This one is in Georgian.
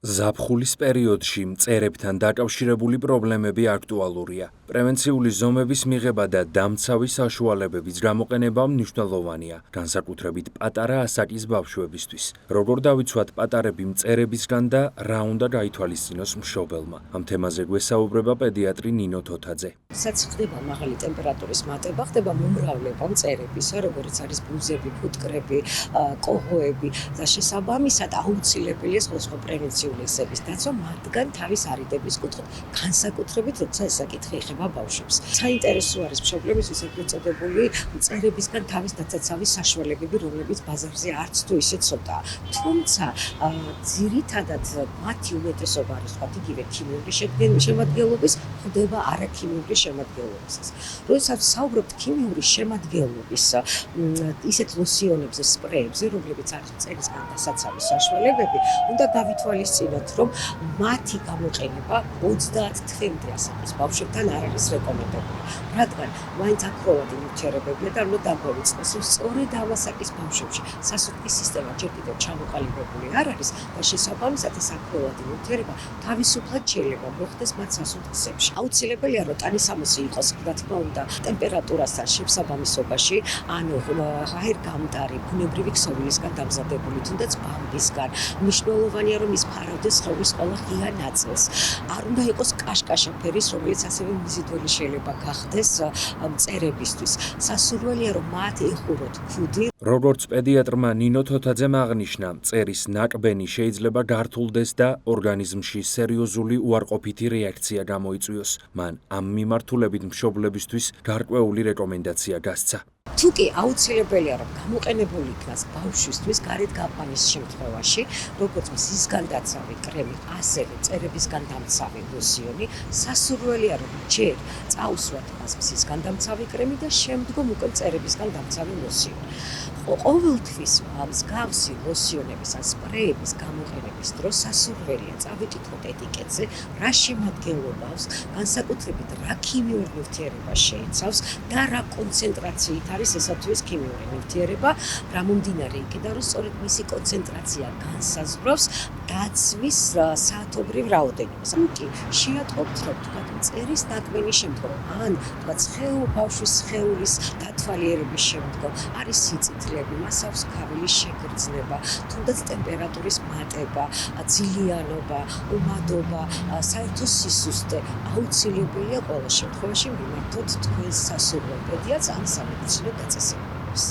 ზაფხულის პერიოდში მწერებთან დაკავშირებული პრობლემები აქტუალურია. პრევენციული ზომების მიღება და დამცავი საშუალებების გამოყენება მნიშვნელოვანია, განსაკუთრებით პატარა ასაკის ბავშვებისთვის. როგორ დავიცვათ პატარები მწერებისგან და რა უნდა გაითვალისწინოს მშობელმა? ამ თემაზე გვესაუბრება პედიატრი ნინო თოთაძე. Სადაც ხდება მაღალი ტემპერატურის მატება, ხდება მომრავლება მწერებისა, როგორც არის ბუზები, ფუტკრები, კოღოები და შესაბამისად აუცილებელია სხვადასხვა პრევენციული ქსების დაცვა, მათგან თავის არიდების კუთხით, განსაკუთრებით როცა ეს საკითხი ეხება ბავშვებს. საინტერესო არის მშობლებისთვის ეგრეთ წოდებული მწერებისგან თავის დაცაცავის საშუალებები, რომლებიც ბაზარზე არც თუ ისე ცოტაა. თუმცა ძირითადად მათი უმეტესობა არის ვთქვათ იგივე ქიმიური შემადგენლობის, ხდება არაქიმიური შემადგენლობისას. როდესაც საუბრობთ ქიმიური შემადგენლობის ისეთ ლოსიონებზე, სპრეებზე, რომლებიც არის მწერისგან დასაცავის საშუალებები, უნდა გავითვალისწინოთ, რომ მათი გამოყენება 30 თვემდე ასაკის ბავშვებთან არ არის რეკომენდებული. რადგან მაინც აქროვადი ნივთიერებებია და უნდა დაგვეცნოს, რომ სწორედ ამ ასაკის ბავშვებში სასუქის სისტემა ჯერ კიდევ ჩამოყალიბებული არ არის და შესაბამისად ეს აქროვადი ნივთიერება თავისუფლად შეიძლება მოხდეს მათ სასუქისებში. აუცილებელია, რომ ტანისამოსი იყოს, რა თქმა უნდა, ტემპერატურასთან შესაბამისობაში, ანუ ჰაერგამტარი, ბუნებრივი ქსოვილისგან დამზადებული, თუნდაც ბამბისგან. მნიშვნელოვანია, რომ ის ფარავდეს სხეულის ყველა ღია ნაწილს. არ უნდა იყოს კაშკაშა ფერის, რომელიც ასევე მიზიდველი შეიძლება გახდეს მწერებისთვის. სასურველია, რომ მათ ეხუროთ ქუდი. როგორც პედიატრმა ნინო თოთაძემ აღნიშნა, მწერის ნაკბენი შეიძლება გართულდეს და ორგანიზმში სერიოზული უარყოფითი რეაქცია გამოიწვიოს. მან ამ მიმართულებით მშობლებისთვის გარკვეული რეკომენდაცია გასცა. თუკი აუცილებელია, რომ გამოყენებული იქნას ბავშვისთვის გარეთ გაყვანის შემთხვევაში, როგორც მზისგან დაცავი კრემი, ასევე მწერებისგან დამცავი ლოსიონი, სასურველია, რომ ჯერ წაუსვათ მას მზისგან დამცავი კრემი და შემდგომ უკვე მწერებისგან დამცავი ლოსიონი. ყოველთვის მსგავსი ლოსიონების ან სპრეების გამოყენების დროს სასურველია წავიკითხოთ ეტიკეტზე, რა შემადგენლობს, განსაკუთრებით რა ქიმიური ნივთიერება შეიცავს და რა კონცენტრაციით არის ესა თუ ის ქიმიური ნივთიერება, რა მომდინარე იქიდან, რომ სწორედ მისი კონცენტრაცია განსაზღვრავს დაცვის საათობრივ რაოდენობას. კი, შეატყობთ, რომ თქვათ მწერის ნაკბენის შემდგომ, ან თქვათ ბავშვის სხეულის დათვალიერების შემდგომ არის სიწითლეები, მასავს ქავილის შეგრძნება, თუნდაც ტემპერატურის მატება, ძილიანობა, უმადობა, საერთო სისუსტე, აუცილებელია ყველა შემთხვევაში მიმართოთ თქვენს სასურველ პედიატრს ან სამედიცინო დაწესებულებას.